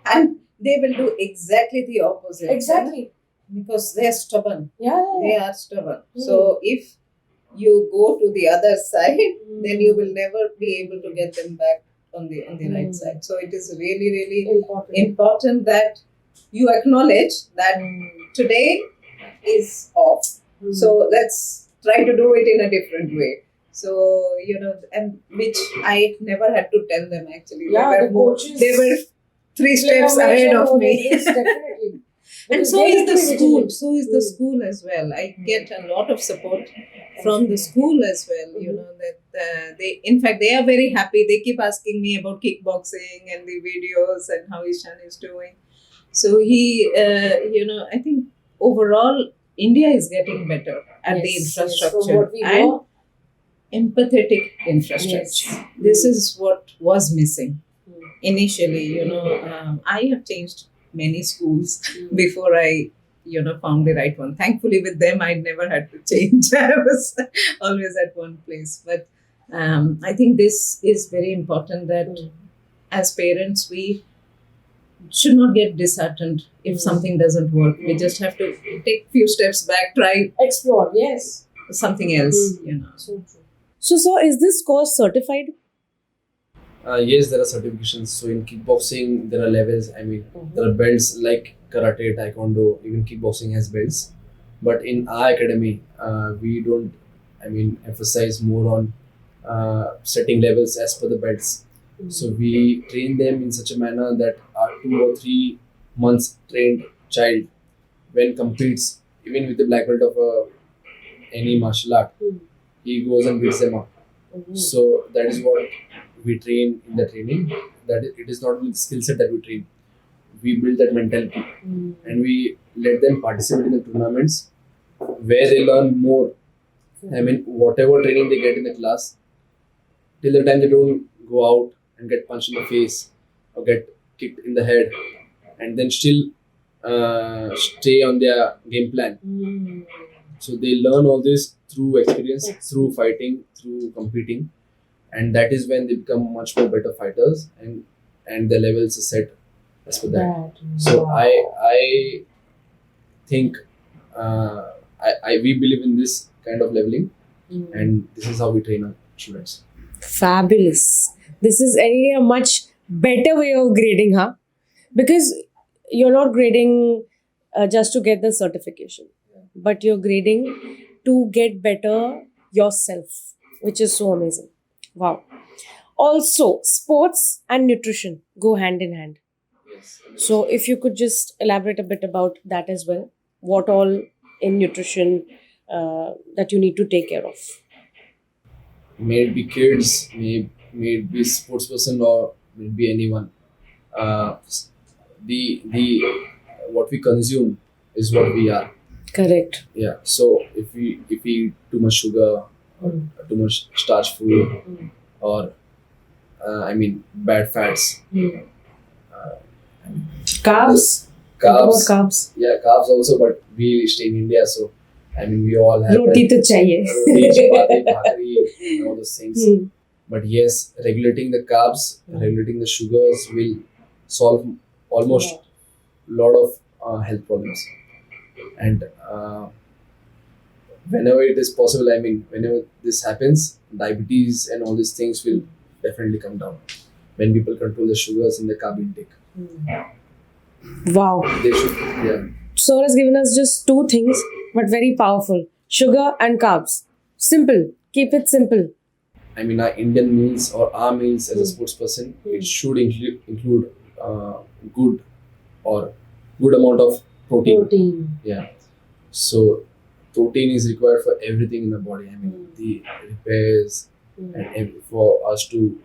C: And they will do exactly the opposite. Because they are stubborn. They are stubborn. So if you go to the other side, then you will never be able to get them back on the right side. So it is really, really important that you acknowledge that today is off. So let's try to do it in a different way. So, and which I never had to tell them actually. They were 3 steps ahead of me.
A: Definitely.
C: And so is the school. So is the school as well. I get a lot of support from the school as well. That they, in fact, they are very happy. They keep asking me about kickboxing and the videos and how Eshan is doing. So he, I think overall India is getting better at the infrastructure and empathetic infrastructure. This is what was missing initially. I have changed many schools before I found the right one. Thankfully with them I never had to change. I was always at one place. But I think this is very important that as parents we should not get disheartened if something doesn't work. We just have to take few steps back, try
A: explore
C: something else.
A: So true. So is this course certified?
B: Yes, there are certifications. So in kickboxing, there are levels. I mean, there are belts like karate, taekwondo, even kickboxing has belts. But in our academy, we don't, emphasize more on setting levels as per the belts. So we train them in such a manner that our 2 or 3 months trained child, when competes, even with the black belt of any martial art, he goes and beats them up. So that is what we train in the training. That it is not only the skill set that we train. We build that mentality and we let them participate in the tournaments where they learn more. Whatever training they get in the class, till the time they don't go out and get punched in the face or get kicked in the head and then still stay on their game plan. So they learn all this through experience, through fighting, through competing, and that is when they become much more better fighters and the levels are set as per that. So I think we believe in this kind of leveling, and this is how we train our students.
A: Fabulous. This is a much better way of grading, huh? Because you're not grading just to get the certification, but you're grading to get better yourself, which is so amazing. Wow. Also, sports and nutrition go hand in hand.
B: Yes.
A: So, if you could just elaborate a bit about that as well, what all in nutrition that you need to take care of?
B: May it be kids, may it be sports person, or may it be anyone. Uh, the what we consume is what we are.
A: Correct.
B: Yeah. So if we eat too much sugar, or too much starch food, or bad fats,
A: Carbs. What
B: carbs.
A: about carbs?
B: Yeah, carbs also. But we stay in India, so we all have
A: Roti to chahiye.
B: roti, chapati, bhakri, and all those things. But yes, regulating the carbs, regulating the sugars will solve almost lot of health problems. And whenever it is possible, whenever this happens, diabetes and all these things will definitely come down when people control the sugars in the carb intake.
A: Wow.
B: They should, yeah.
A: Sir has given us just two things, but very powerful: sugar and carbs. Simple. Keep it simple.
B: Our Indian meals or our meals as a sports person, it should include good or good amount of protein. Yeah. So protein is required for everything in the body. The repairs and for us to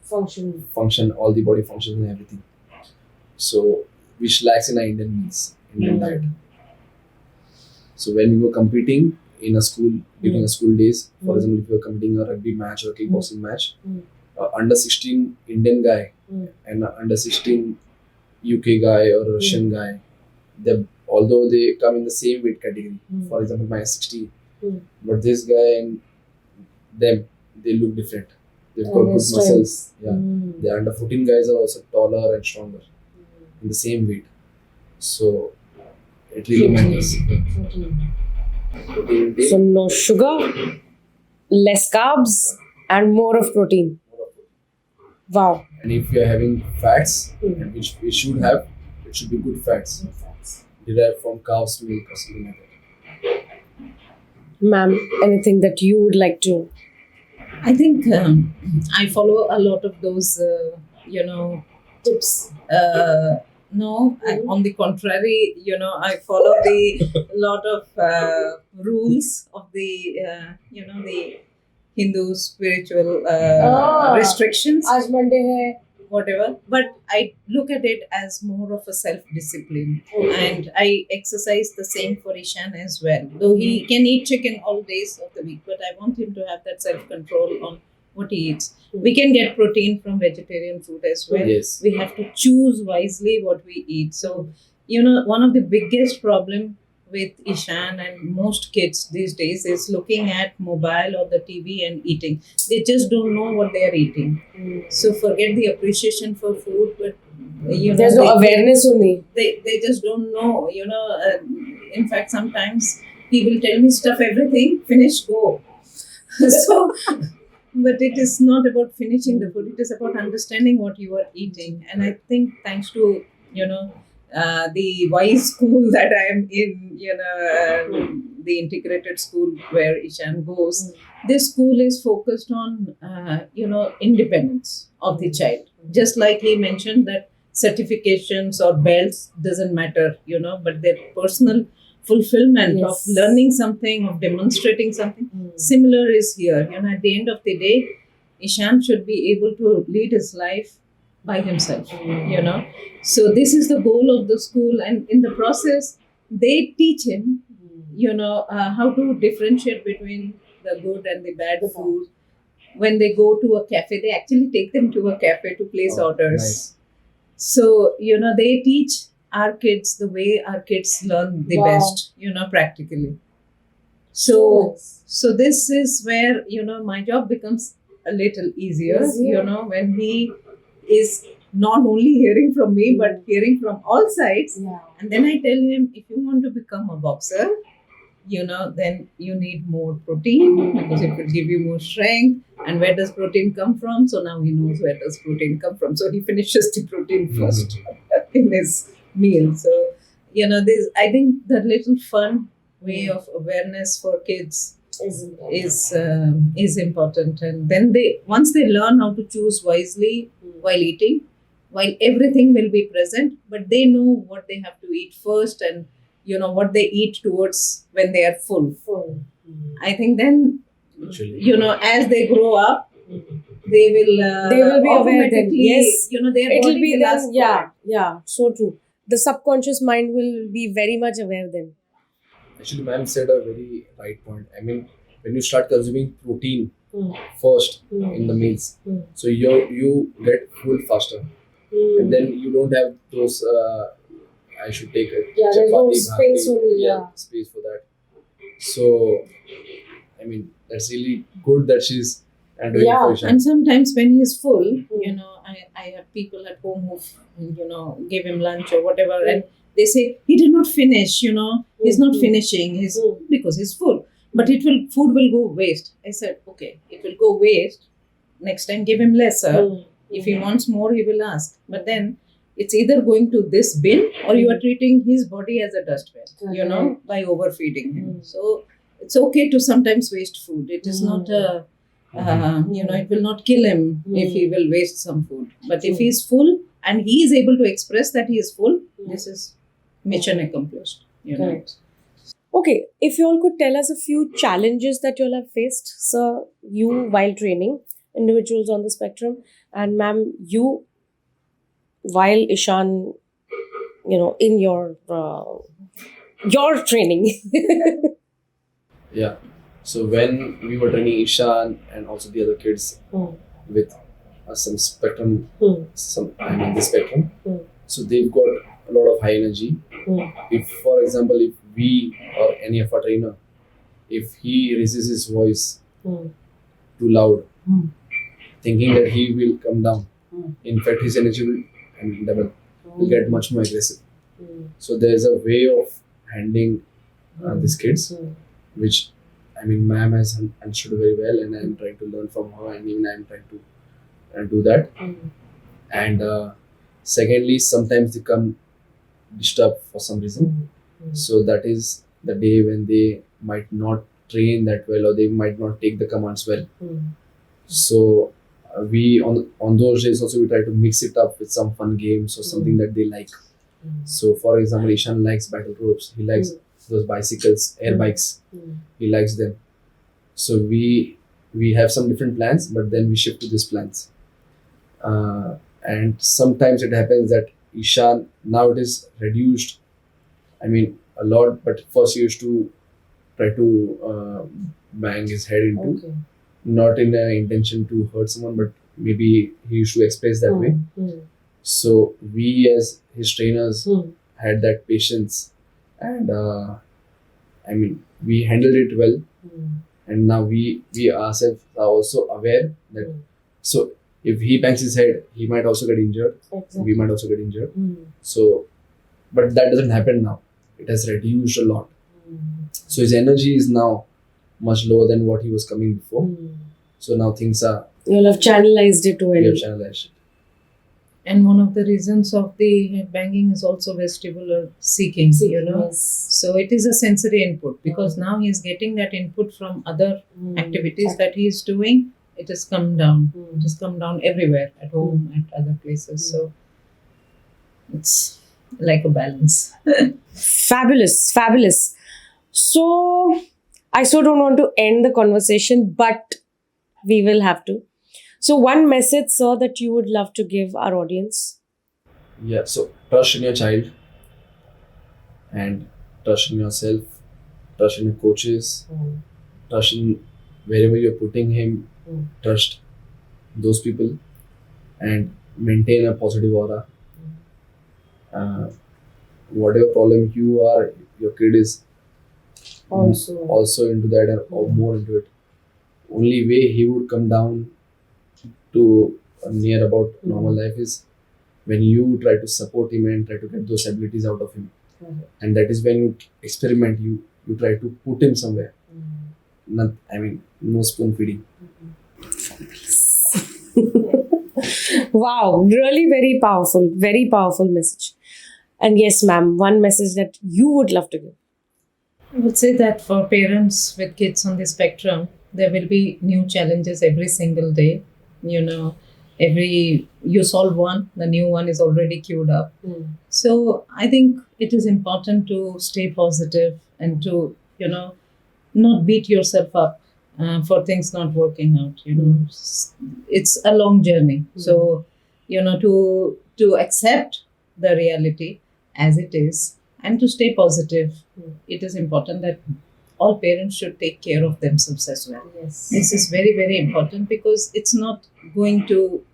B: function, all the body functions and everything. So which lacks in our Indian meals, Indian diet. So when we were competing in a school during a school days, for example, if we were competing a rugby match or kickboxing match, under 16 Indian guy and a under 16 UK guy or Russian guy, although they come in the same weight category, for example, my 60, but this guy and them, they look different. They've got good muscles. Yeah, the under 14 guys are also taller and stronger in the same weight. So it really matters. Protein intake.
A: So no sugar, less carbs, and more of protein. Wow.
B: And if you are having fats, and which we should have, it should be good fats derived from cow's milk or something like that.
A: Ma'am, anything that you would like to?
C: I think I follow a lot of those,
A: Tips.
C: No, on the contrary, I follow the lot of rules of the, the Hindu spiritual restrictions,
A: Aaj Monday hai.
C: whatever. But I look at it as more of a self-discipline, and I exercise the same for Eshan as well. Though he can eat chicken all days of the week, but I want him to have that self-control on what he eats. We can get protein from vegetarian food as well.
B: Yes.
C: We have to choose wisely what we eat. So, one of the biggest problem with Eshan and most kids these days is looking at mobile or the TV and eating. They just don't know what they are eating. So forget the appreciation for food, but
A: There's no awareness only.
C: They just don't know. In fact, sometimes he will tell me stuff everything, finish, go. So. But it is not about finishing the food. It is about understanding what you are eating. And I think thanks to, the wise school that I am in, the integrated school where Eshan goes, this school is focused on, independence of the child. Just like he mentioned that certifications or belts doesn't matter, but their personal fulfillment of learning something, of demonstrating something. Similar is here. At the end of the day, Eshan should be able to lead his life by himself. So this is the goal of the school, and in the process, they teach him, how to differentiate between the good and the bad food. When they go to a cafe, they actually take them to a cafe to place orders.
B: Nice.
C: So they teach our kids the way our kids learn the best, practically. So this is where, my job becomes a little easier, when he is not only hearing from me, but hearing from all sides. And then I tell him, if you want to become a boxer, then you need more protein because it will give you more strength. And where does protein come from? So now he knows where does protein come from. So he finishes the protein first in his meal. So, this, I think the little fun way of awareness for kids is important. And then once they learn how to choose wisely while eating, while everything will be present, but they know what they have to eat first, and what they eat towards when they are full. I think then,
B: Actually,
C: as they grow up, they will
A: be aware then.
C: automatically,
A: Yes.
C: their
A: It'll
C: body
A: be
C: will ask
A: then,
C: for
A: yeah,
C: it.
A: yeah, so true. The subconscious mind will be very much aware then.
B: actually, ma'am said a very right point. I mean, when you start consuming protein
A: Mm.
B: first
A: Mm.
B: in the meals,
A: Mm.
B: so you get full faster, and then you don't have those. I should take a
A: Yeah, there's no
B: chapati,
A: space
B: bhakri,
A: only, yeah.
B: space for that. So, I mean, that's really good that she's doing
A: Yeah,
B: for Eshan.
C: And sometimes when he's full, I have people at home who, give him lunch or whatever, and they say he did not finish. He's not finishing. Because he's full. But food will go waste. I said, okay, it will go waste. Next time, give him lesser. If he wants more, he will ask. But then it's either going to this bin or you are treating his body as a dustbin, by overfeeding him. So it's okay to sometimes waste food. It is not it will not kill him if he will waste some food. But if he is full and he is able to express that he is full, this is mission accomplished.
A: Correct. Okay, if you all could tell us a few challenges that you all have faced, sir, you while training individuals on the spectrum, and ma'am, you while Eshan, in your training.
B: Yeah. So when we were training Eshan and also the other kids with some spectrum, the spectrum. So they've got a lot of high energy. If, for example, if we or any of our trainer, if he raises his voice too loud, thinking that he will come down, in fact, his energy will get much more aggressive. So there is a way of handling these kids, which ma'am has understood very well, and I am trying to learn from her, and even I am trying to do that. And secondly, sometimes they come disturbed for some reason. So that is the day when they might not train that well, or they might not take the commands well. So we on those days also we try to mix it up with some fun games or something that they like. So for example, Eshan likes battle ropes. He likes those bicycles, air bikes. He likes them. So we have some different plans, but then we shift to these plans. And sometimes it happens that Eshan, now it is reduced. A lot, but first he used to try to bang his head into, not in an intention to hurt someone, but maybe he used to express that way. So we as his trainers had that patience, and we handled it well. And now we ourselves are also aware that so if he bangs his head, he might also get injured.
A: Exactly.
B: We might also get injured. So, but that doesn't happen now. It has reduced a lot. So his energy is now much lower than what he was coming before. So now things are,
A: You'll have channelized it well.
B: we have channelized it.
C: And one of the reasons of the head banging is also vestibular seeking,
A: Yes.
C: So it is a sensory input, because now he is getting that input from other activities that he is doing. It has come down. It has come down everywhere, at home, at other places. So it's like a balance.
A: Fabulous, fabulous. So, I so don't want to end the conversation, but we will have to. So, one message, sir, that you would love to give our audience.
B: Yeah, so trust in your child, and trust in yourself, trust in your coaches, trust in wherever you're putting him, trust those people, and maintain a positive aura. Whatever problem you are, your kid is also into that or more into it. Only way he would come down to near about normal life is when you try to support him and try to get those abilities out of him. And that is when you experiment, you you try to put him somewhere. Not, I mean, no spoon feeding.
A: Wow, really very powerful message. And yes, ma'am, one message that you would love to give.
C: I would say that for parents with kids on the spectrum, there will be new challenges every single day. You know, every you solve one, the new one is already queued up. So I think it is important to stay positive and to, not beat yourself up for things not working out. It's a long journey. So, to accept the reality as it is and to stay positive. It is important that all parents should take care of themselves as well.
A: Yes.
C: This is very, very important because it's not going to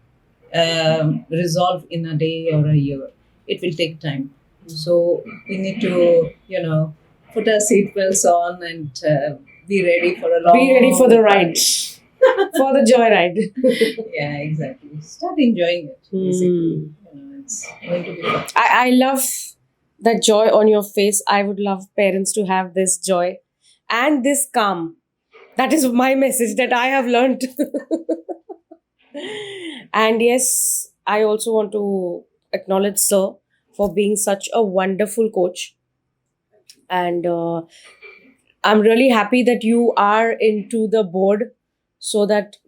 C: resolve in a day or a year. It will take time. So we need to, put our seatbelts on and be ready for a long.
A: Be ready for the ride, for the joyride.
C: Yeah, exactly. Start enjoying it. Basically, it's going to be fun.
A: I love that joy on your face. I would love parents to have this joy and this calm. That is my message that I have learned. And yes, I also want to acknowledge Sir for being such a wonderful coach. And I'm really happy that you are into the board so that,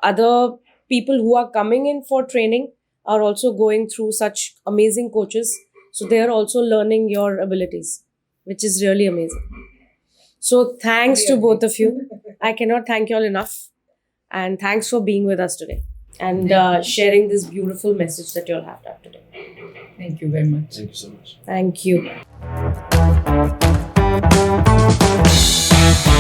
A: other people who are coming in for training are also going through such amazing coaches. So they are also learning your abilities, which is really amazing. So thanks to both of you. I cannot thank you all enough. And thanks for being with us today and sharing this beautiful message that you all have done today.
C: Thank you very much.
B: Thank you so much.
A: Thank you.